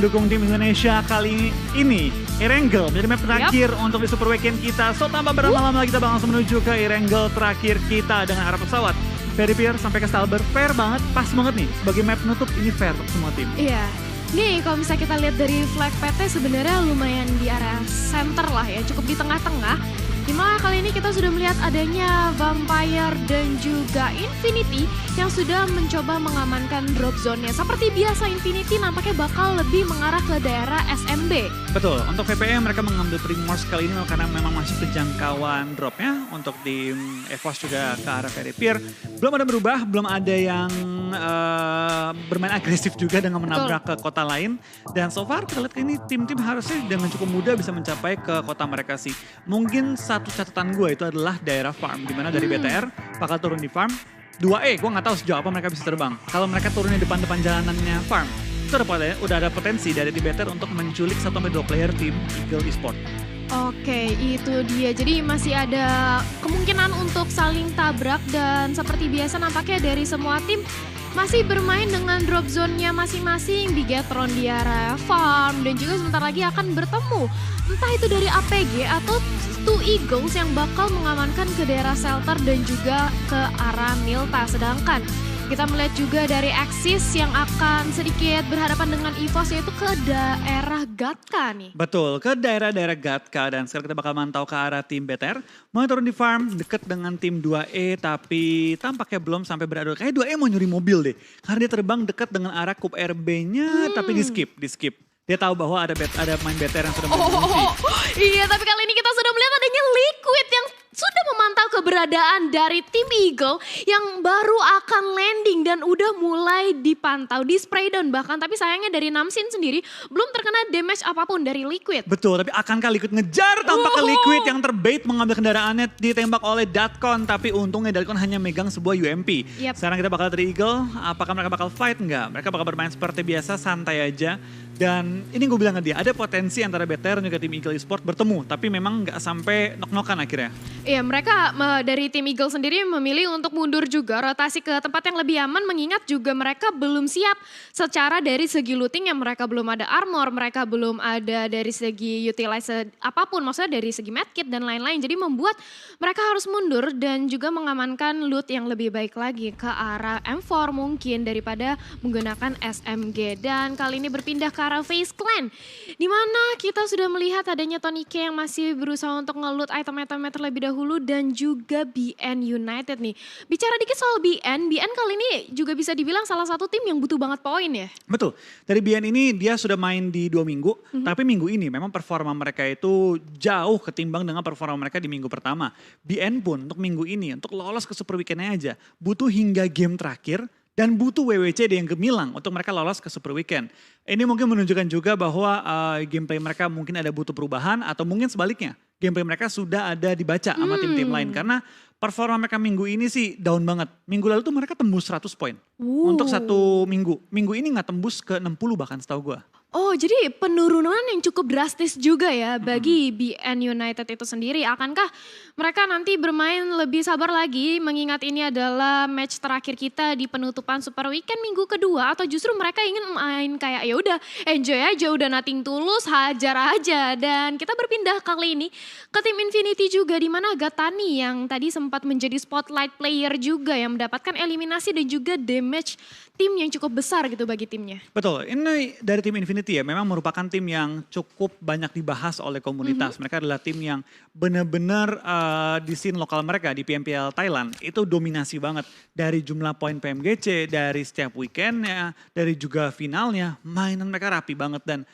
mendukung tim Indonesia kali ini. Erangel menjadi map terakhir untuk di Super Weekend kita. So tanpa berlama-lama kita bakal langsung menuju ke Erangel terakhir kita dengan arah pesawat. Very fair sampai ke Stalber, fair banget, pas banget nih. Sebagai map penutup ini fair untuk semua tim. Iya. Nih kalau misalnya kita lihat dari flag PT sebenarnya lumayan di area center lah ya, cukup di tengah-tengah. Dimana kali ini kita sudah melihat adanya Vampire dan juga Infinity yang sudah mencoba mengamankan drop zone-nya. Seperti biasa Infinity nampaknya bakal lebih mengarah ke daerah SMB. Betul, untuk VPM mereka mengambil Primorse kali ini karena memang masih kejangkauan dropnya. Untuk tim EVOS juga ke arah Very Pier. Belum ada berubah, belum ada yang bermain agresif juga dengan menabrak ke kota lain. Dan so far kita lihat ini tim-tim harusnya dengan cukup mudah bisa mencapai ke kota mereka sih. Mungkin satu catatan gue itu adalah daerah farm. Dimana dari BTR bakal turun di farm. 2E gue gak tahu sejauh apa mereka bisa terbang. Kalau mereka turun di depan-depan jalanannya farm. Itu udah ada potensi dari tim BTR untuk menculik 1-2 player tim Eagle Esport. Oke, itu dia. Jadi masih ada kemungkinan untuk saling tabrak dan seperti biasa nampaknya dari semua tim masih bermain dengan drop zone-nya masing-masing. Bigetron di area farm dan juga sebentar lagi akan bertemu. Entah itu dari APG atau Two Eagles yang bakal mengamankan ke daerah shelter dan juga ke arah Milta. Sedangkan kita melihat juga dari Axis yang akan sedikit berhadapan dengan EVOS yaitu ke daerah Gatka nih. Betul, ke daerah-daerah Gatka dan sekarang kita bakal mantau ke arah tim BTR. Mau turun di farm deket dengan tim 2E tapi tampaknya belum sampai beradu. Kayaknya 2E mau nyuri mobil deh. Karena dia terbang deket dengan arah Kup RB-nya tapi di skip. Dia tahu bahwa ada main BTR yang sudah mengunci. Iya, tapi kali ini kita sudah melihat adanya Liquid yang sudah memantau keberadaan dari tim Eagle yang baru akan landing dan udah mulai dipantau di spray down bahkan. Tapi sayangnya dari Namsin sendiri belum terkena damage apapun dari Liquid. Betul, tapi akankah Liquid ngejar tampaknya Liquid yang terbait mengambil kendaraannya ditembak oleh Datcon. Tapi untungnya Datcon hanya megang sebuah UMP. Sekarang kita bakal dari Eagle, apakah mereka bakal fight? Enggak, mereka bakal bermain seperti biasa, santai aja. Dan ini gue bilang ke dia, ada potensi antara BTR dan juga tim Eagle Esport bertemu. Tapi memang nggak sampai nok-nokan akhirnya. Iya, mereka dari tim Eagle sendiri memilih untuk mundur juga, rotasi ke tempat yang lebih aman. Mengingat juga mereka belum siap secara dari segi looting yang mereka belum ada armor. Mereka belum ada dari segi utilize apapun, maksudnya dari segi medkit dan lain-lain. Jadi membuat mereka harus mundur dan juga mengamankan loot yang lebih baik lagi ke arah M4 mungkin daripada menggunakan SMG. Dan kali ini berpindah ke arah FaZe Clan, di mana kita sudah melihat adanya Tony K yang masih berusaha untuk nge-loot item-itemnya terlebih dahulu dan juga BN United nih. Bicara dikit soal BN kali ini juga bisa dibilang salah satu tim yang butuh banget poin ya. Betul, dari BN ini dia sudah main di 2 minggu, tapi minggu ini memang performa mereka itu jauh ketimbang dengan performa mereka di minggu pertama. BN pun untuk minggu ini, untuk lolos ke Super Weekend-nya aja, butuh hingga game terakhir. Dan butuh WWCD yang gemilang untuk mereka lolos ke Super Weekend. Ini mungkin menunjukkan juga bahwa gameplay mereka mungkin ada butuh perubahan atau mungkin sebaliknya. Gameplay mereka sudah ada dibaca sama tim-tim lain. Karena performa mereka minggu ini sih down banget. Minggu lalu tuh mereka tembus 100 poin untuk 1 minggu. Minggu ini gak tembus ke 60 bahkan setahu gue. Oh, jadi penurunan yang cukup drastis juga ya bagi BN United itu sendiri. Akankah mereka nanti bermain lebih sabar lagi mengingat ini adalah match terakhir kita di penutupan Super Weekend minggu kedua, atau justru mereka ingin main kayak ya udah enjoy aja, udah nothing tulus, hajar aja. Dan kita berpindah kali ini ke tim Infinity juga, di mana Gatani yang tadi sempat menjadi spotlight player juga yang mendapatkan eliminasi dan juga damage tim yang cukup besar gitu bagi timnya. Betul, ini dari tim Infinity ya memang merupakan tim yang cukup banyak dibahas oleh komunitas. Mereka adalah tim yang benar-benar di scene lokal mereka di PMPL Thailand itu dominasi banget. Dari jumlah poin PMGC, dari setiap weekendnya, dari juga finalnya, mainan mereka rapi banget. Dan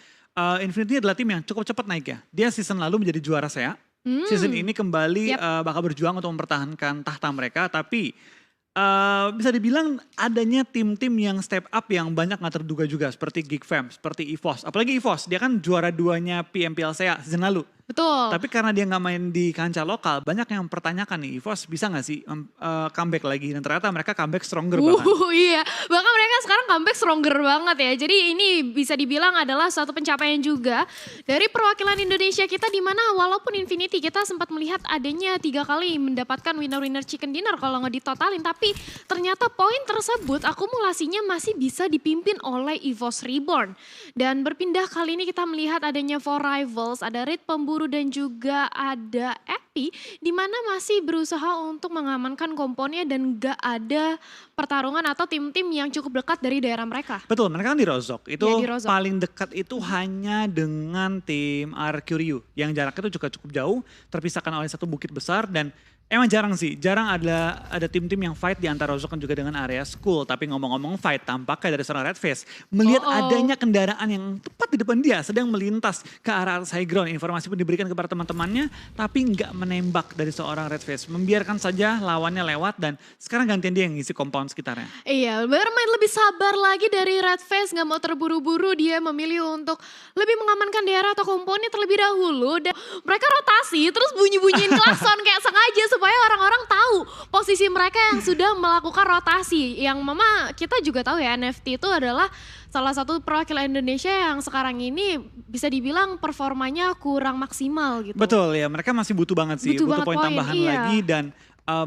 Infinity adalah tim yang cukup cepat naik ya. Dia season lalu menjadi juara SEA. Season ini kembali bakal berjuang untuk mempertahankan tahta mereka, tapi bisa dibilang adanya tim-tim yang step up yang banyak gak terduga juga. Seperti Geekfam, seperti EVOS. Apalagi EVOS, dia kan juara 2-nya PMPL SEA season lalu. Betul. Tapi karena dia gak main di kancah lokal, banyak yang mempertanyakan nih, EVOS bisa gak sih comeback lagi? Dan ternyata mereka comeback stronger bahkan. Iya, bahkan mereka sekarang comeback stronger banget ya. Jadi ini bisa dibilang adalah suatu pencapaian juga dari perwakilan Indonesia kita, di mana walaupun Infinity kita sempat melihat adanya 3 kali mendapatkan winner-winner chicken dinner kalau nggak ditotalin, tapi ternyata poin tersebut akumulasinya masih bisa dipimpin oleh EVOS Reborn. Dan berpindah kali ini kita melihat adanya 4 rivals, ada Raid Pemburu dan juga ada Epi, di mana masih berusaha untuk mengamankan komponnya dan gak ada pertarungan atau tim-tim yang cukup dekat dari daerah mereka. Betul, mereka kan di Rozok. Itu Ya, di Rozok. paling dekat itu hanya dengan tim Arcuryu yang jaraknya itu juga cukup jauh, terpisahkan oleh satu bukit besar, dan emang jarang ada tim-tim yang fight di antara Rozok dan juga dengan area school. Tapi ngomong-ngomong fight, tampaknya dari seorang Red Face melihat adanya kendaraan yang tepat di depan dia sedang melintas ke arah high ground. Informasi pun diberikan kepada teman-temannya, tapi nggak menembak dari seorang Red Face. Membiarkan saja lawannya lewat, dan sekarang gantian dia yang ngisi compound sekitarnya. Iya, bermain lebih sabar lagi dari Red Face, gak mau terburu-buru, dia memilih untuk lebih mengamankan daerah atau komponnya terlebih dahulu. Dan mereka rotasi terus bunyi-bunyiin klakson kayak sengaja supaya orang-orang tahu posisi mereka yang sudah melakukan rotasi. Yang mama kita juga tahu ya, NFT itu adalah salah satu perwakilan Indonesia yang sekarang ini bisa dibilang performanya kurang maksimal gitu. Betul ya, mereka masih butuh banget sih, butuh banget poin tambahan iya. lagi, dan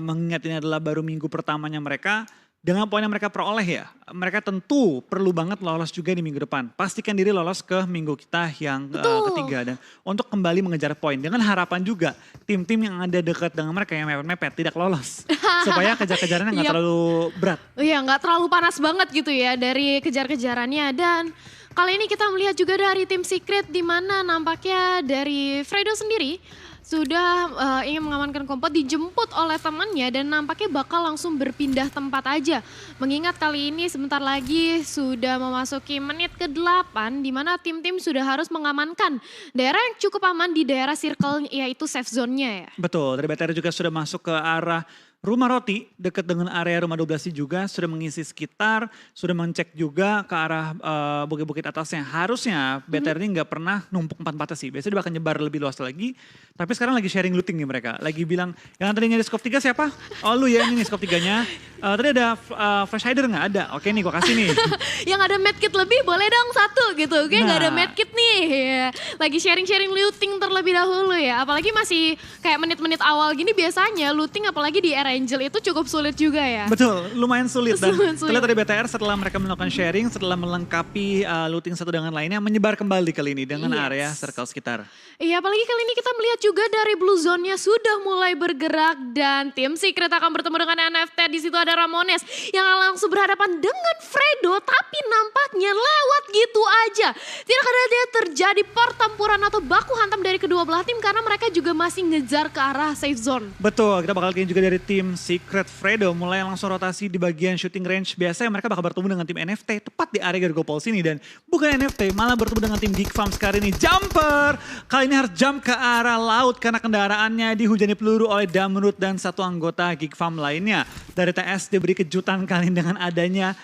mengingat ini adalah baru minggu pertamanya mereka, dengan poin yang mereka peroleh ya, mereka tentu perlu banget lolos juga di minggu depan. Pastikan diri lolos ke minggu kita yang ketiga, dan untuk kembali mengejar poin dengan harapan juga tim-tim yang ada dekat dengan mereka yang mepet-mepet tidak lolos, supaya kejar-kejarannya nggak terlalu berat. Iya, nggak terlalu panas banget gitu ya dari kejar-kejarannya. Dan kali ini kita melihat juga dari tim Secret, di mana nampaknya dari Fredo sendiri sudah ingin mengamankan kompot, dijemput oleh temannya dan nampaknya bakal langsung berpindah tempat aja. Mengingat kali ini sebentar lagi sudah memasuki menit ke-8, di mana tim-tim sudah harus mengamankan daerah yang cukup aman di daerah circle, yaitu safe zone-nya ya. Betul, dari BTR juga sudah masuk ke arah Rumah Roti, dekat dengan area Rumah 12 juga sudah mengisi sekitar, sudah mengecek juga ke arah bukit-bukit atasnya. Harusnya BTR ini nggak pernah numpuk empat-empatnya sih, biasanya dia bakal nyebar lebih luas lagi. Tapi sekarang lagi sharing looting nih mereka, lagi bilang yang tadinya di scope 3 siapa? Oh lu ya, ini nih scope 3-nya. Tadi ada Flash Hider nggak ada? Oke nih gue kasih nih. Yang ada medkit lebih boleh dong 1 gitu, oke nggak ada Nah. medkit nih. Ya. Lagi sharing-sharing looting terlebih dahulu ya, apalagi masih kayak menit-menit awal gini biasanya looting apalagi di era Angel itu cukup sulit juga ya. Betul, lumayan sulit. Dan Sulit. terlihat dari BTR setelah mereka melakukan sharing, setelah melengkapi looting satu dengan lainnya, menyebar kembali kali ini dengan Yes. area circle sekitar. Iya, apalagi kali ini kita melihat juga dari Blue Zone-nya sudah mulai bergerak dan tim Secret akan bertemu dengan NFT. Di situ ada Ramones yang langsung berhadapan dengan Fredo, tapi nampaknya lewat gitu aja. Tidak ada dia terjadi pertempuran atau baku hantam dari kedua belah tim karena mereka juga masih ngejar ke arah safe zone. Betul, kita bakal lihat juga dari tim Secret Fredo mulai langsung rotasi di bagian shooting range. Biasanya mereka bakal bertemu dengan tim NFT tepat di area Gargo Pulse ini, dan bukan NFT, malah bertemu dengan tim Geek Farm sekali ini. Jumper kali ini harus jump ke arah laut karena kendaraannya dihujani peluru oleh Damrut dan satu anggota Geek Farm lainnya. Dari TS diberi kejutan kali ini dengan adanya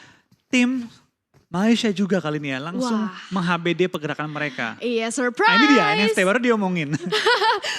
tim Malaysia juga kali ini ya, langsung meng-HBD pergerakan mereka. Iya, surprise. Nah ini dia NFT baru diomongin.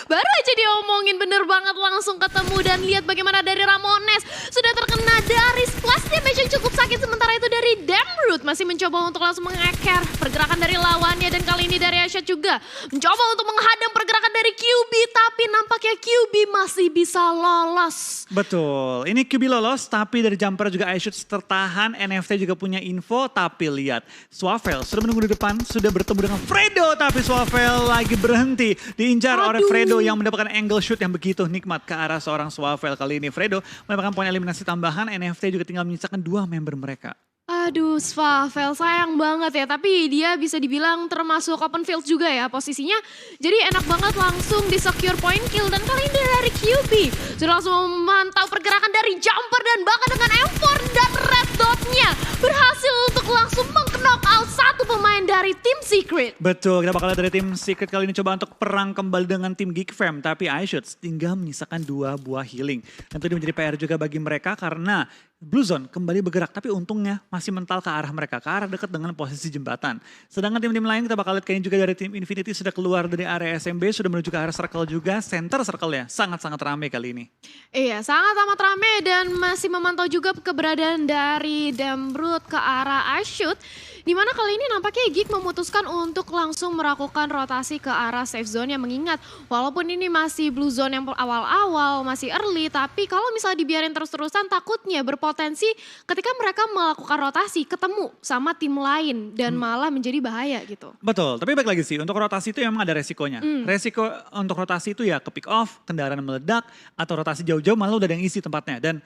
Baru aja diomongin, bener banget, langsung ketemu dan lihat bagaimana dari Ramones sudah terkena dari splash damage yang cukup sakit, sementara itu dari Damrut masih mencoba untuk langsung mengeker pergerakan dari lawannya, dan kali ini dari Asha juga mencoba untuk menghadang pergerakan dari QB, tapi nampaknya QB masih bisa lolos. Betul, ini QB lolos, tapi dari Jumper juga iShoot tertahan. NFT juga punya info, tapi lihat Swavel sudah menunggu di depan, sudah bertemu dengan Fredo, tapi Swavel lagi berhenti, diincar oleh Fredo yang mendapatkan angle shoot yang begitu nikmat ke arah seorang Swavel. Kali ini Fredo mendapatkan poin eliminasi tambahan, NFT juga tinggal menyisakan 2 member mereka. Aduh, Swavel sayang banget ya, tapi dia bisa dibilang termasuk open field juga ya posisinya. Jadi enak banget langsung di secure point kill, dan kali ini dari QB sudah langsung memantau pergerakan dari Jumper, dan bahkan dengan M4 dan Red Dot-nya berhasil untuk langsung meng-knock out satu pemain dari tim Secret. Betul, kita bakal lihat dari tim Secret kali ini coba untuk perang kembali dengan tim Geek Fam, tapi iShoot tinggal menyisakan 2 buah healing. Dan itu menjadi PR juga bagi mereka karena Blue Zone kembali bergerak, tapi untungnya masih mental ke arah mereka, ke arah dekat dengan posisi jembatan. Sedangkan tim-tim lain kita bakal lihat kayaknya juga dari tim Infinity sudah keluar dari area SMB, sudah menuju ke arah circle juga, center circle-nya sangat-sangat ramai kali ini. Iya, sangat amat ramai dan masih memantau juga keberadaan dari Dambrut ke arah Ashut. Di mana kali ini nampaknya Geek memutuskan untuk langsung melakukan rotasi ke arah safe zone yang mengingat walaupun ini masih blue zone yang awal-awal, masih early, tapi kalau misalnya dibiarin terus-terusan takutnya berpotensi ketika mereka melakukan rotasi ketemu sama tim lain dan malah menjadi bahaya gitu. Betul, tapi balik lagi sih, untuk rotasi itu memang ada resikonya. Resiko untuk rotasi itu ya ke pick off, kendaraan meledak, atau rotasi jauh-jauh malah udah ada yang isi tempatnya. Dan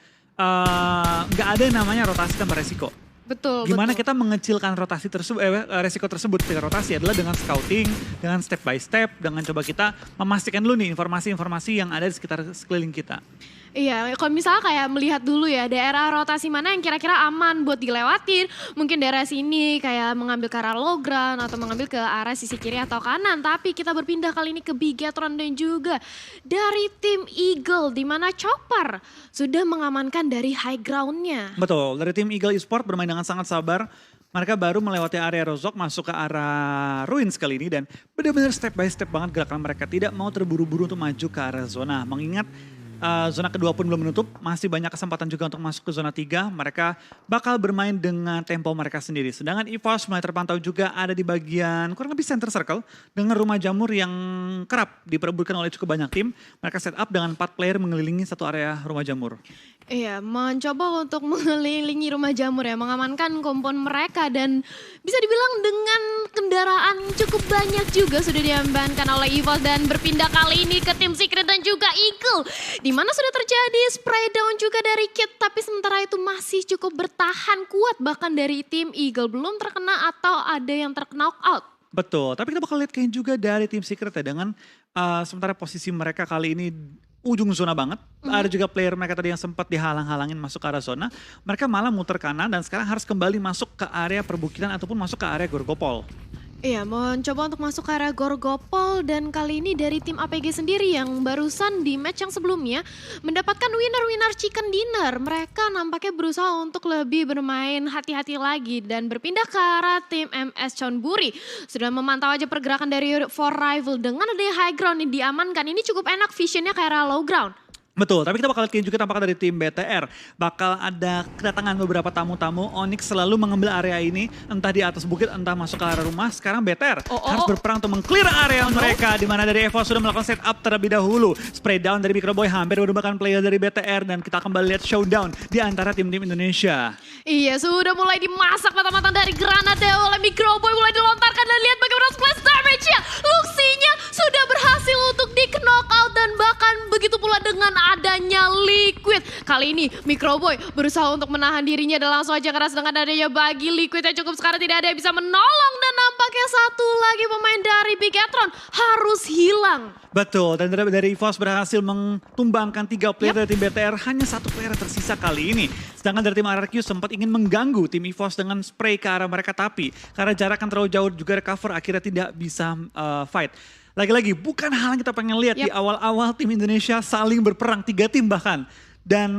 nggak ada yang namanya rotasi tanpa resiko. Betul, Gimana betul. kita mengecilkan rotasi tersebut, resiko tersebut ketika rotasi adalah dengan scouting, dengan step by step, dengan coba kita memastikan dulu nih informasi-informasi yang ada di sekitar sekeliling kita. Iya, kalau misalnya kayak melihat dulu ya daerah rotasi mana yang kira-kira aman buat dilewatin. Mungkin daerah sini kayak mengambil ke arah low ground atau mengambil ke arah sisi kiri atau kanan. Tapi kita berpindah kali ini ke Bigetron dan juga dari tim Eagle di mana Chopper sudah mengamankan dari high groundnya. Betul, dari tim Eagle Esport bermain dengan sangat sabar. Mereka baru melewati area Rozok masuk ke arah Ruins kali ini dan benar-benar step by step banget gerakan mereka. Tidak mau terburu-buru untuk maju ke arah zona. Mengingat zona kedua pun belum menutup, masih banyak kesempatan juga untuk masuk ke zona 3. Mereka bakal bermain dengan tempo mereka sendiri. Sedangkan EVOS mulai terpantau juga ada di bagian kurang lebih center circle dengan rumah jamur yang kerap diperebutkan oleh cukup banyak tim. Mereka set up dengan 4 player mengelilingi satu area rumah jamur. Iya, mencoba untuk mengelilingi rumah jamur ya, mengamankan kompon mereka dan bisa dibilang dengan kendaraan cukup banyak juga sudah diamankan oleh EVOS dan berpindah kali ini ke tim Secret dan juga Eagle. Di mana sudah terjadi spray down juga dari Kit, tapi sementara itu masih cukup bertahan kuat bahkan dari tim Eagle belum terkena atau ada yang terkena out. Betul, tapi kita bakal lihat kayaknya juga dari tim Secret ya dengan sementara posisi mereka kali ini ujung zona banget. Ada juga player mereka tadi yang sempat dihalang-halangin masuk ke arah zona. Mereka malah muter kanan dan sekarang harus kembali masuk ke area perbukitan ataupun masuk ke area Gorgopol. Iya, mencoba untuk masuk ke arah Gorgopol dan kali ini dari tim APG sendiri yang barusan di match yang sebelumnya mendapatkan winner-winner chicken dinner. Mereka nampaknya berusaha untuk lebih bermain hati-hati lagi dan berpindah ke arah tim MS Chonburi. Sudah memantau aja pergerakan dari For Rival dengan adanya high ground yang diamankan. Ini cukup enak visionnya ke arah low ground. Betul, tapi kita bakal lihat juga tampaknya dari tim BTR. Bakal ada kedatangan beberapa tamu-tamu. Onyx selalu mengambil area ini, entah di atas bukit, entah masuk ke arah rumah. Sekarang BTR harus berperang untuk meng-clear area mereka. Di mana dari EVOS sudah melakukan setup terlebih dahulu. Spray down dari Microboy hampir merupakan player dari BTR. Dan kita kembali lihat showdown di antara tim-tim Indonesia. Iya, sudah mulai dimasak matang-matang dari Granada oleh Microboy. Mulai dilontarkan dan lihat bagaimana splash damage-nya. Luxinya sudah berhasil untuk di-knockout dan bahkan begitu pula dengan adanya Liquid. Kali ini Microboy berusaha untuk menahan dirinya dan langsung aja keras dengan adanya bagi Liquid yang cukup sekarang tidak ada yang bisa menolong dan nampaknya satu lagi pemain dari Bigetron harus hilang. Betul, dan dari EVOS berhasil mentumbangkan 3 player dari tim BTR, hanya 1 player tersisa kali ini. Sedangkan dari tim RRQ sempat ingin mengganggu tim EVOS dengan spray ke arah mereka, tapi karena jarak kan terlalu jauh juga recover akhirnya tidak bisa fight. Lagi-lagi bukan hal yang kita pengen lihat di awal-awal tim Indonesia saling berperang, 3 tim bahkan. Dan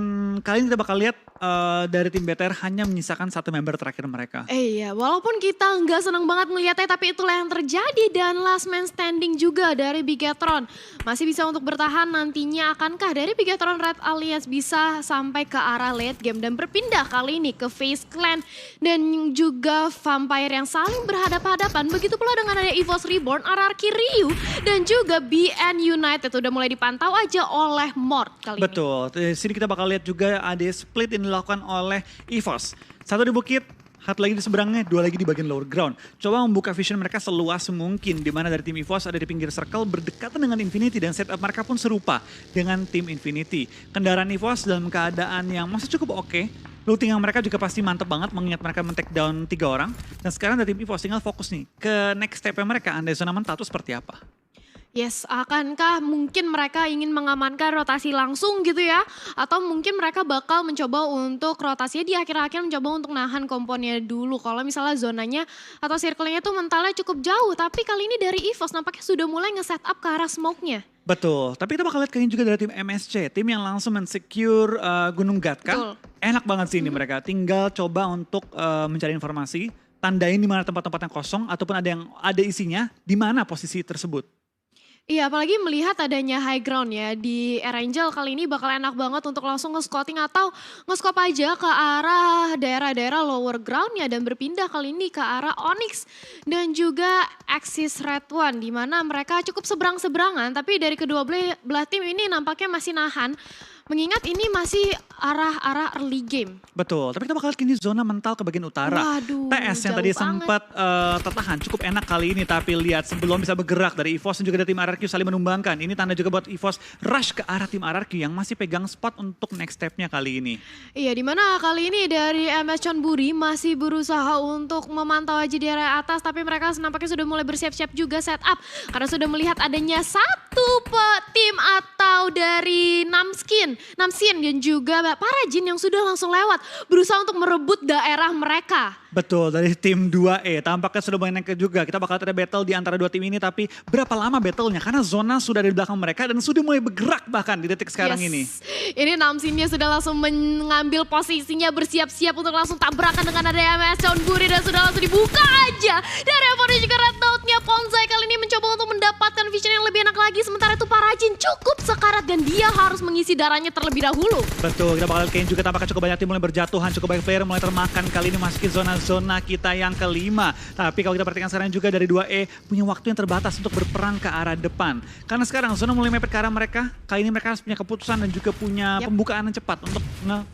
kali ini kita bakal lihat dari tim BTR hanya menyisakan 1 member terakhir mereka. Iya, walaupun kita nggak senang banget ngeliatnya, tapi itulah yang terjadi dan last man standing juga dari Bigetron. Masih bisa untuk bertahan nantinya, akankah dari Bigetron Red Alliance bisa sampai ke arah late game dan berpindah kali ini ke FaZe Clan dan juga Vampire yang saling berhadapan-hadapan. Begitu pula dengan ada EVOS Reborn, RRQ Ryu dan juga BN United udah mulai dipantau aja oleh Mort kali ini. Betul, di sini kita bakal lihat juga ada split yang dilakukan oleh EVOS. 1 di bukit, 1 lagi di seberangnya, 2 lagi di bagian lower ground. Coba membuka vision mereka seluas mungkin, di mana dari tim EVOS ada di pinggir circle berdekatan dengan Infinity dan setup mereka pun serupa dengan tim Infinity. Kendaraan EVOS dalam keadaan yang masih cukup oke. Looting yang mereka juga pasti mantep banget mengingat mereka men-take down 3 orang. Dan sekarang dari tim EVOS tinggal fokus nih ke next step mereka, andai zona mental itu seperti apa. Yes, akankah mungkin mereka ingin mengamankan rotasi langsung gitu ya? Atau mungkin mereka bakal mencoba untuk rotasinya di akhir-akhir mencoba untuk nahan komponnya dulu. Kalau misalnya zonanya atau circle-nya tuh mentalnya cukup jauh. Tapi kali ini dari EVOS nampaknya sudah mulai nge-set up ke arah smoke-nya. Betul, tapi kita bakal lihat kayaknya juga dari tim MSC, tim yang langsung men-secure Gunung Gatka. Betul. Enak banget sih ini mereka, tinggal coba untuk mencari informasi, tandain di mana tempat-tempat yang kosong ataupun ada isinya, di mana posisi tersebut. Iya, apalagi melihat adanya high ground ya di Erangel kali ini bakal enak banget untuk langsung nge-scouting atau nge-scope aja ke arah daerah-daerah lower ground ya dan berpindah kali ini ke arah Onyx dan juga Axis Red One di mana mereka cukup seberang-seberangan tapi dari kedua belah tim ini nampaknya masih nahan. Mengingat ini masih arah-arah early game. Betul, tapi kita bakal lihat ini zona mental ke bagian utara. Waduh, TS yang tadi jauh banget. sempat tertahan cukup enak kali ini, tapi lihat sebelum bisa bergerak dari EVOS dan juga dari tim RRQ saling menumbangkan. Ini tanda juga buat EVOS rush ke arah tim RRQ yang masih pegang spot untuk next step-nya kali ini. Iya, dimana kali ini dari MS Chonburi masih berusaha untuk memantau aja di area atas, tapi mereka nampaknya sudah mulai bersiap-siap juga setup karena sudah melihat adanya satu tim atau dari Namskin dan juga Parajin yang sudah langsung lewat berusaha untuk merebut daerah mereka. Betul, dari tim 2E tampaknya sudah banyak juga. Kita bakal ada battle di antara dua tim ini, tapi berapa lama battlenya? Karena zona sudah di belakang mereka dan sudah mulai bergerak bahkan di detik sekarang ini. Ini Namsinnya sudah langsung mengambil posisinya bersiap-siap untuk langsung tabrakan dengan ada MS Chonburi dan sudah langsung dibuka aja. Dari Evonya juga Red Dot-nya Ponsai kali ini mencoba untuk mendapatkan vision yang lebih enak lagi. Sementara itu Parajin cukup sekarat dan dia harus mengisi darahnya terlebih dahulu. Betul, kita bakal lihat juga tampaknya cukup banyak tim mulai berjatuhan, cukup banyak player mulai termakan. Kali ini masukin zona kita yang kelima. Tapi kalau kita perhatikan sekarang juga dari 2E punya waktu yang terbatas untuk berperang ke arah depan. Karena sekarang zona mulai mepet ke arah mereka, kali ini mereka harus punya keputusan dan juga punya pembukaan yang cepat untuk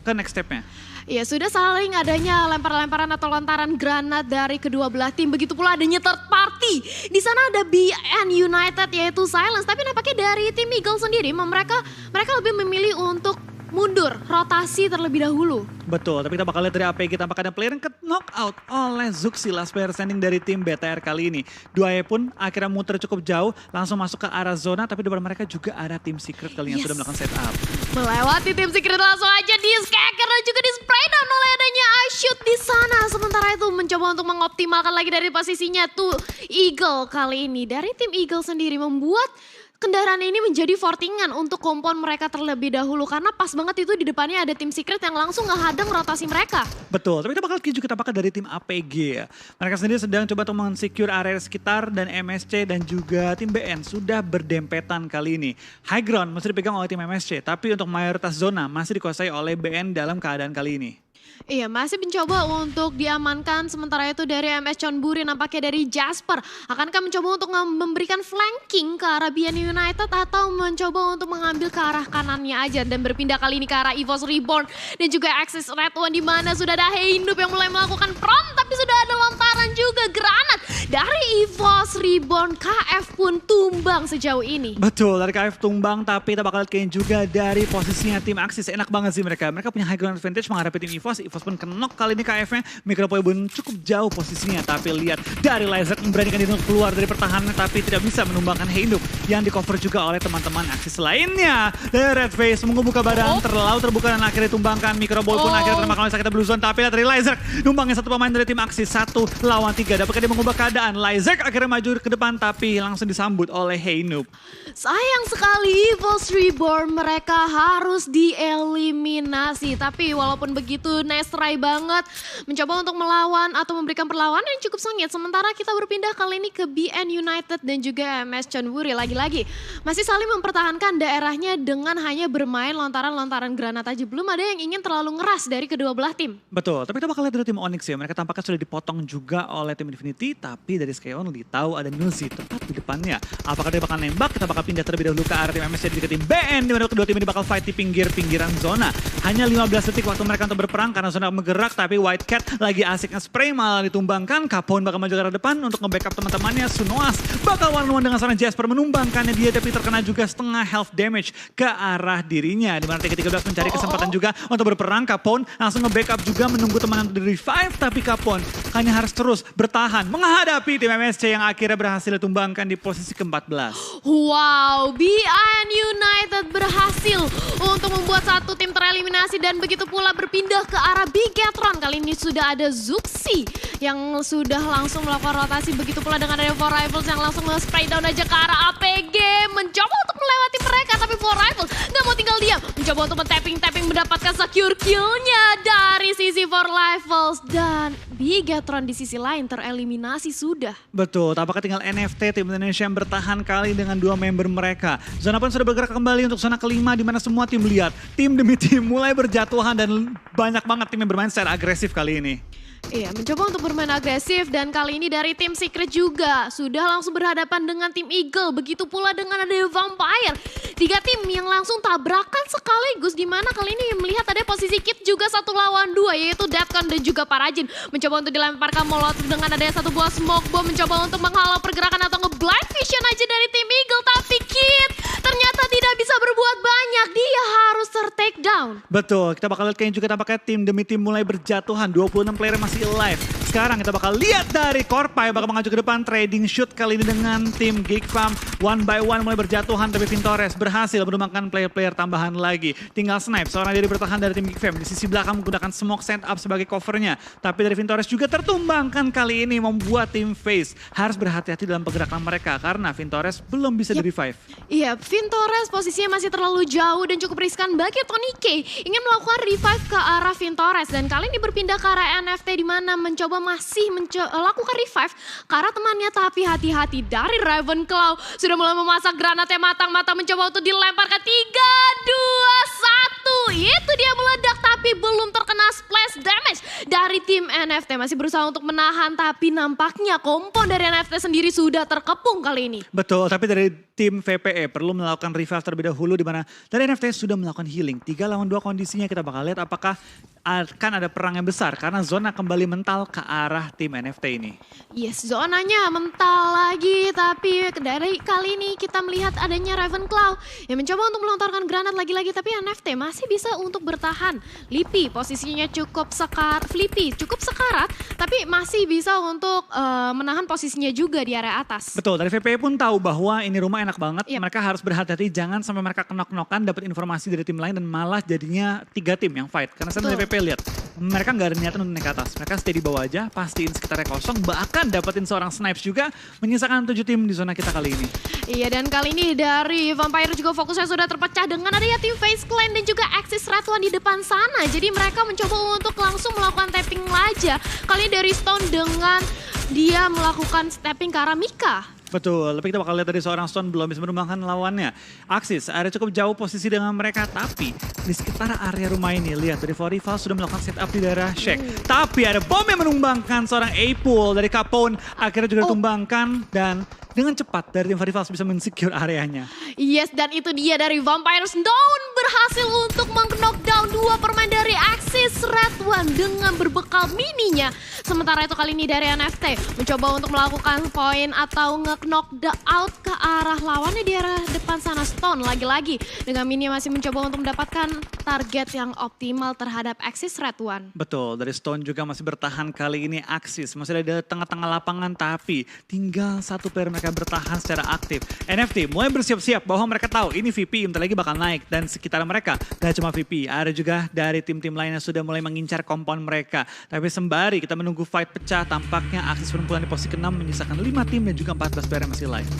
ke next step-nya. Iya, sudah saling adanya lempar-lemparan atau lontaran granat dari kedua belah tim. Begitu pula adanya third party. Di sana ada BN United yaitu Silence. Tapi nampaknya dari tim Eagle sendiri mereka lebih memilih untuk mundur, rotasi terlebih dahulu. Betul, tapi kita bakal lihat dari APG tampaknya ada player yang knock out oleh Zuxi last player standing dari tim BTR kali ini. 2E pun akhirnya muter cukup jauh, langsung masuk ke arah zona, tapi depan mereka juga ada tim Secret kali yang sudah melakukan setup. Melewati tim Secret langsung aja di scacker dan juga di spray down oleh adanya iShoot di sana. Sementara itu mencoba untuk mengoptimalkan lagi dari posisinya tuh Eagle kali ini. Dari tim Eagle sendiri membuat kendaraan ini menjadi fortingan untuk kompon mereka terlebih dahulu. Karena pas banget itu di depannya ada tim Secret yang langsung ngehadang rotasi mereka. Betul, tapi kita bakal juga tampaknya dari tim APG ya. Mereka sendiri sedang coba untuk men-secure area sekitar dan MSC dan juga tim BN sudah berdempetan kali ini. High ground masih dipegang oleh tim MSC, tapi untuk mayoritas zona masih dikuasai oleh BN dalam keadaan kali ini. Iya, masih mencoba untuk diamankan. Sementara itu dari MS Chonburi nampaknya dari Jasper. Akankah mencoba untuk memberikan flanking ke arah BN United atau mencoba untuk mengambil ke arah kanannya aja dan berpindah kali ini ke arah EVOS Reborn dan juga Axis Red One di mana sudah ada Heinup yang mulai melakukan prompt tapi sudah ada lontaran juga granat dari EVOS Reborn. KF pun tumbang sejauh ini. Betul, dari KF tumbang tapi kita bakal lihat juga dari posisinya tim Axis. Enak banget sih mereka. Mereka punya high ground advantage menghadapi tim EVOS. EVOS pun kenok kali ini KF-nya. Micropoint pun cukup jauh posisinya. Tapi lihat dari Lizard memberanikan diri untuk keluar dari pertahanan. Tapi tidak bisa menumbangkan Heinup. Yang di cover juga oleh teman-teman Axis lainnya. The Red Face membuka badan. Terlalu terbuka dan akhirnya ditumbangkan. Micropoint pun akhirnya termakan oleh sakit Blue Zone. Tapi lihat dari Lizard. Numbangnya satu pemain dari tim Axis. 1 lawan 3. Dapatkah dia mengubah keadaan? Lizard akhirnya maju ke depan. Tapi langsung disambut oleh Heinup. Sayang sekali EVOS Reborn mereka harus dieliminasi. Tapi walaupun begitu nice try banget mencoba untuk melawan atau memberikan perlawanan yang cukup sengit. Sementara kita berpindah kali ini ke BN United dan juga MS Chonburi. Lagi-lagi masih saling mempertahankan daerahnya dengan hanya bermain lontaran-lontaran granat aja. Belum ada yang ingin terlalu ngeras dari kedua belah tim. Betul, tapi kita bakal lihat dari tim Onyx ya. Mereka tampaknya sudah dipotong juga oleh tim Infinity. Tapi dari Sky Only tahu ada Nuzi tepat di depannya. Apakah dia bakal nembak? Kita bakal pindah terlebih dahulu ke arah tim MS jadi ke tim BN. Di mana kedua tim ini bakal fight di pinggiran zona. Hanya 15 detik waktu mereka untuk berperang karena zona bergerak. Tapi White Cat lagi asik nge-spray malah ditumbangkan. Capone bakal maju ke arah depan untuk nge-backup teman-temannya. Sunoas bakal one-on-one dengan seorang Jasper menumbangkannya dia. Tapi terkena juga setengah health damage ke arah dirinya. Di mana T13 mencari kesempatan juga untuk berperang. Capone langsung nge-backup juga menunggu teman untuk di revive. Tapi Capone hanya harus terus bertahan menghadapi tim MSC yang akhirnya berhasil ditumbangkan di posisi ke-14. Wow, BN United berhasil untuk membuat satu tim tereliminasi dan begitu pula berpindah ke arah Bigetron. Kali ini sudah ada Zuxi yang sudah langsung melakukan rotasi, begitu pula dengan ada Four Rivals yang langsung nge-spray down aja ke arah APG. Mencoba untuk melewati mereka, tapi Four Rivals gak mau tinggal diam. Mencoba untuk men-tapping mendapatkan secure kill-nya dari sisi Four Rivals. Dan Bigetron di sisi lain tereliminasi sudah. Betul, tampaknya tinggal NFT tim Indonesia yang bertahan kali dengan 2 member mereka. Zona pun sudah bergerak kembali untuk zona kelima di mana semua tim lihat tim demi tim mulai berjatuhan dan banyak banget tim yang bermain secara agresif kali ini. Iya, mencoba untuk bermain agresif dan kali ini dari tim Secret juga sudah langsung berhadapan dengan tim Eagle. Begitu pula dengan ada Vampire. 3 tim yang langsung tabrakan sekaligus, di mana kali ini melihat ada posisi Kit juga 1 lawan 2 yaitu Deathcon dan juga Parajin. Mencoba untuk dilemparkan molotov dengan ada 1 buah smoke bomb, mencoba untuk menghalau pergerakan atau nge-blind vision aja dari tim Eagle. Tapi Kit ternyata tidak bisa berbuat banyak, dia harus ter-take down. Betul, kita bakal lihat kayaknya juga tampaknya tim demi tim mulai berjatuhan. 26 player masih alive. Sekarang kita bakal lihat dari Korpai bakal mengaju ke depan trading shoot kali ini dengan tim Geek Farm. One by one mulai berjatuhan, tapi Vintores berhasil menumbangkan player-player tambahan lagi. Tinggal Snipe, seorang diri bertahan dari tim Geek Farm. Di sisi belakang menggunakan smoke set up sebagai covernya. Tapi dari Vintores juga tertumbangkan kali ini, membuat tim Face harus berhati-hati dalam pergerakan mereka karena Vintores belum bisa di-revive. Iya, Vintores posisinya masih terlalu jauh dan cukup riskan bagi Tony K. Ingin melakukan revive ke arah Vintores dan kali ini berpindah ke arah NFT di mana mencoba masih lakukan revive ke arah temannya, tapi hati-hati dari Ravenclaw sudah mulai memasak granatnya matang-matang, mencoba untuk dilemparkan 3, 2, 1. Itu dia meledak tapi belum terkena splash damage dari tim NFT. Masih berusaha untuk menahan tapi nampaknya kompon dari NFT sendiri sudah terkepung kali ini. Betul, tapi dari tim VPE perlu melakukan revive terlebih dahulu di mana dari NFT sudah melakukan healing. 3 lawan 2 kondisinya, kita bakal lihat apakah akan ada perang yang besar karena zona kembali mental ke arah tim NFT ini. Yes, zonanya mental lagi, tapi dari kali ini kita melihat adanya Ravenclaw yang mencoba untuk melontarkan granat lagi-lagi, tapi NFT masih bisa untuk bertahan. Flippy posisinya cukup sekarat, tapi masih bisa untuk menahan posisinya juga di area atas. Betul, dari VPE pun tahu bahwa ini rumah enak banget. Yep. Mereka harus berhati-hati jangan sampai mereka kenok-knokan dapat informasi dari tim lain dan malah jadinya 3 tim yang fight. Karena saya dari VPE lihat mereka nggak ada niatan untuk naik ke atas. Mereka stay di bawah aja, pastiin sekitarnya kosong, bahkan dapetin seorang snipes juga, menyisakan 7 tim di zona kita kali ini. Iya, dan kali ini dari Vampire juga fokusnya sudah terpecah dengan adanya tim Face Clan dan juga Axis Red One di depan sana. Jadi mereka mencoba untuk langsung melakukan tapping aja. Kali ini dari Stone dengan dia melakukan stepping ke arah Mika. Betul, tapi kita bakal lihat dari seorang Stone belum bisa menumbangkan lawannya. Axis ada cukup jauh posisi dengan mereka, tapi di sekitar area rumah ini, lihat dari Four Rivals sudah melakukan setup di daerah Shaq. Tapi ada bom yang menumbangkan seorang A-Pool dari Capone, akhirnya juga ditumbangkan dan dengan cepat dari tim Four Rivals bisa men-secure areanya. Yes, dan itu dia dari Vampire. Stone berhasil untuk meng-knockdown 2 permain dari Axis Red One dengan berbekal mininya. Sementara itu kali ini dari NFT mencoba untuk melakukan poin atau nge-knock out ke arah lawannya di arah depan sana. Stone lagi-lagi dengan mini masih mencoba untuk mendapatkan target yang optimal terhadap Axis Red One. Betul, dari Stone juga masih bertahan kali ini. Axis masih ada di tengah-tengah lapangan, tapi tinggal 1 player mereka bertahan secara aktif. NFT mulai bersiap-siap bahwa mereka tahu ini VP bentar lagi bakal naik dan sekitar mereka gak cuma VP, ada juga dari tim-tim lainnya sudah mulai mengincar kompon mereka. Tapi sembari kita menunggu fight pecah, tampaknya Axis berpulang di posisi ke-6 menyisakan 5 tim dan juga 14 player yang masih live.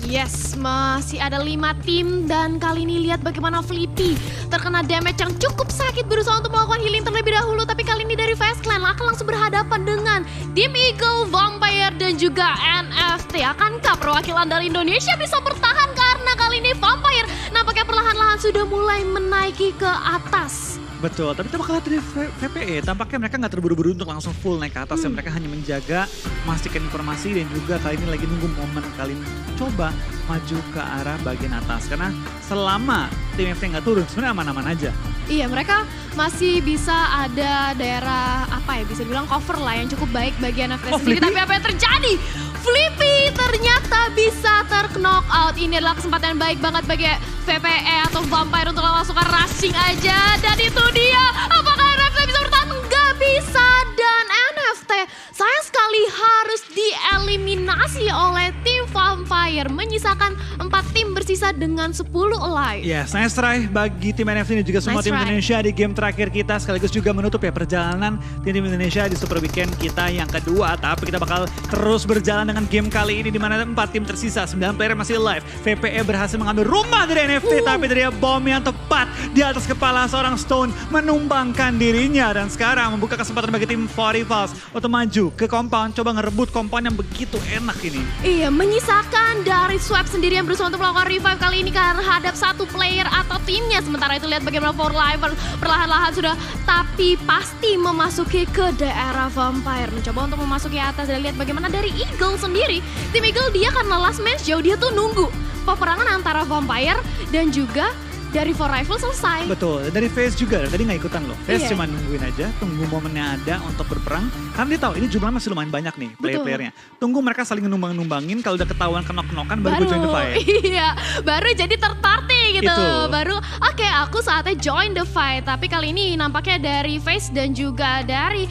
Yes, masih ada 5 tim dan kali ini lihat bagaimana Flippy terkena damage yang cukup sakit, berusaha untuk melakukan healing terlebih dahulu, tapi kali ini dari Face Clan akan langsung berhadapan dengan Team Eagle, Vampire dan juga NFT. Akankah perwakilan dari Indonesia bisa bertahan karena kali ini Vampire nampaknya perlahan-lahan sudah mulai menaiki ke atas. Betul, tapi kita bakal lihat dari VPE, tampaknya mereka nggak terburu-buru untuk langsung full naik ke atas. Mereka hanya menjaga, memastikan informasi dan juga kali ini lagi nunggu momen kali ini coba maju ke arah bagian atas. Karena selama tim FT nggak turun, sebenarnya aman-aman aja. Iya, mereka masih bisa ada daerah apa ya, bisa dibilang cover lah yang cukup baik bagi NFT sendiri. Tapi apa yang terjadi? Flippy ternyata bisa terknock out. Ini adalah kesempatan yang baik banget bagi VPE atau Vampire untuk langsung rushing aja. Dan itu dia, apakah NFT bisa bertahan? Nggak bisa. Dan NFT sayang sekali kembali harus dieliminasi oleh tim Vampire. Menyisakan 4 tim bersisa dengan 10 alive. Yes, nice try bagi tim NFT dan juga semua Nice tim try. Indonesia di game terakhir kita. Sekaligus juga menutup ya perjalanan tim Indonesia di Super Weekend kita yang kedua. Tapi kita bakal terus berjalan dengan game kali ini di mana 4 tim tersisa. 9 player masih live. VPE berhasil mengambil rumah dari NFT tapi dari bom yang tepat di atas kepala seorang Stone menumbangkan dirinya. Dan sekarang membuka kesempatan bagi tim 40 Falls untuk maju ke compound. Coba ngerebut compound yang begitu enak ini. Iya, menyisakan dari Swap sendiri yang berusaha untuk melakukan revive kali ini terhadap satu player atau timnya. Sementara itu lihat bagaimana For Life perlahan-lahan sudah, tapi pasti memasuki ke daerah Vampire. Mencoba untuk memasuki atas dan lihat bagaimana dari Eagle sendiri. Tim Eagle dia karena last match jauh, dia tuh nunggu peperangan antara Vampire dan juga dari For Rifle selesai. Betul, dari FaZe juga, tadi nggak ikutan loh. FaZe Iya. cuma nungguin aja, tunggu momennya ada untuk berperang. Karena dia tahu ini jumlahnya masih lumayan banyak nih player-playernya. Tunggu mereka saling numbang-numbangin, kalau udah ketahuan kenok-kenokan baru gue join the fight. Iya, baru jadi tertarti gitu. Itu. Baru oke, aku saatnya join the fight. Tapi kali ini nampaknya dari FaZe dan juga dari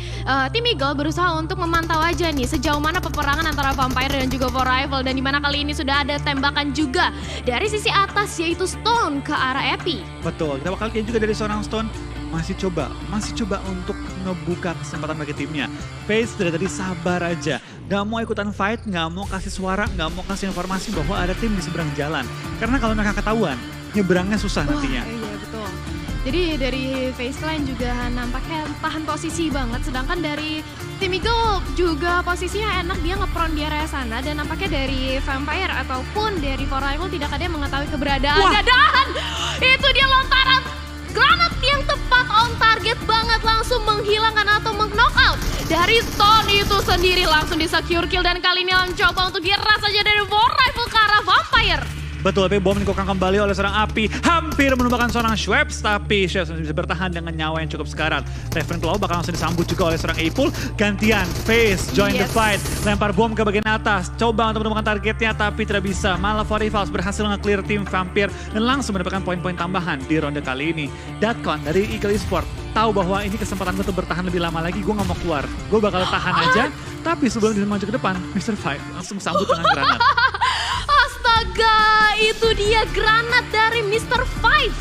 tim Eagle berusaha untuk memantau aja nih sejauh mana peperangan antara Vampire dan juga For Rival. Dan dimana kali ini sudah ada tembakan juga dari sisi atas yaitu Stone ke arah Epi. Betul, kita bakal lihat juga dari seorang Stone masih coba untuk ngebuka kesempatan bagi timnya. FaZe dari tadi sabar aja, gak mau ikutan fight, gak mau kasih suara, gak mau kasih informasi bahwa ada tim di seberang jalan. Karena kalau mereka ketahuan, nyebrangnya susah nantinya. Iya betul. Jadi dari FaZe Clan juga nampaknya tahan posisi banget. Sedangkan dari tim Eagle juga posisinya enak, dia ngepron di area sana. Dan nampaknya dari Vampire ataupun dari For Rival tidak ada yang mengetahui keberadaannya. Dan itu dia lontaran granat yang tepat on target banget, langsung menghilangkan atau meng-knockout dari Stone itu sendiri, langsung di-secure kill. Dan kali ini mencoba untuk diras saja dari For Rival ke arah Vampire. Betul, tapi bom dikokang kembali oleh seorang Api. Hampir menumbangkan seorang Schweppes, tapi Schweppes masih bisa bertahan dengan nyawa yang cukup sekarat. Reverend Claw bakal langsung disambut juga oleh seorang Apul. Gantian, FaZe, join the fight. Lempar bom ke bagian atas. Coba untuk menemukan targetnya, tapi tidak bisa. Malah 40 Falls berhasil nge-clear tim Vampire dan langsung mendapatkan poin-poin tambahan di ronde kali ini. Datcon dari Eagle Esports tahu bahwa ini kesempatan gue untuk bertahan lebih lama lagi. Gue gak mau keluar. Gue bakal tahan aja. Tapi sebelum dia maju ke depan, Mr. Five langsung sambut dengan granat. Astaga, itu dia granat dari Mr. Five.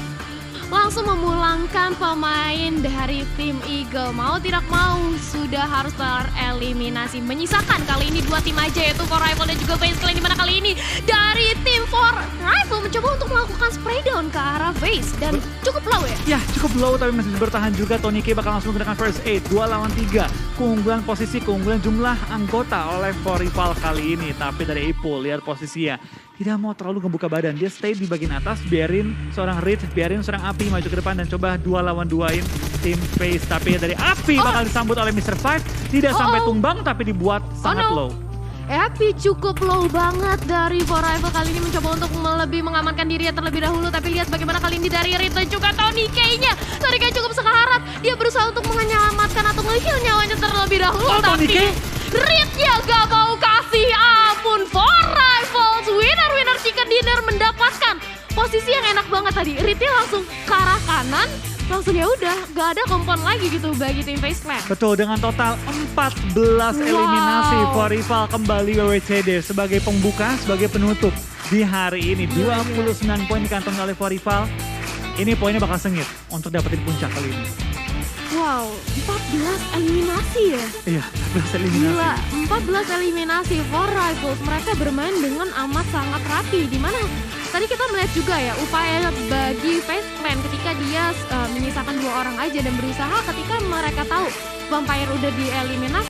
Langsung memulangkan pemain dari tim Eagle. Mau tidak mau sudah harus tereliminasi. Menyisakan kali ini 2 tim aja, yaitu For Rival dan juga FaZe Clan. Dimana kali ini dari tim For Rival mencoba untuk melakukan spray down ke arah FaZe. Dan cukup low ya? Ya, cukup low tapi masih bertahan juga. Tony K bakal langsung menggunakan first aid. 2 lawan 3. Keunggulan posisi, keunggulan jumlah anggota oleh For Rival kali ini. Tapi dari Apul, lihat posisinya. Tidak mau terlalu ngebuka badan. Dia stay di bagian atas, biarin seorang Rich, biarin seorang Api maju ke depan dan coba 2 lawan 2-in tim FaZe. Tapi dari Api bakal disambut oleh Mr. Five. Tidak sampai tumbang tapi dibuat sangat low. Epi cukup low banget dari For Rival kali ini mencoba untuk lebih mengamankan diri terlebih dahulu. Tapi lihat bagaimana kali ini dari Rito juga Tony K-nya. Tony K cukup sekarat. Dia berusaha untuk menyelamatkan atau nge-heal nyawanya terlebih dahulu. Tony K? Ritnya gak mau kasih ampun. For Rivals winner chicken dinner mendapatkan posisi yang enak banget tadi. Ritnya langsung ke arah kanan. Langsung ya udah, gak ada kompon lagi gitu bagi tim FaZe Clan. Betul, dengan total 14 eliminasi For Rival kembali WWCD sebagai pembuka, sebagai penutup di hari ini. 29 poin dikantongi oleh For Rival. Ini poinnya bakal sengit untuk dapetin puncak kali ini. Wow, 14 eliminasi ya? Iya, 14 eliminasi. Gila, 14 eliminasi For Rivals. Mereka bermain dengan amat sangat rapi. Dimana tadi kita melihat juga ya upaya bagi FaZe Clan ketika dia menyisakan 2 orang aja dan berusaha ketika mereka tahu Vampire udah dieliminasi.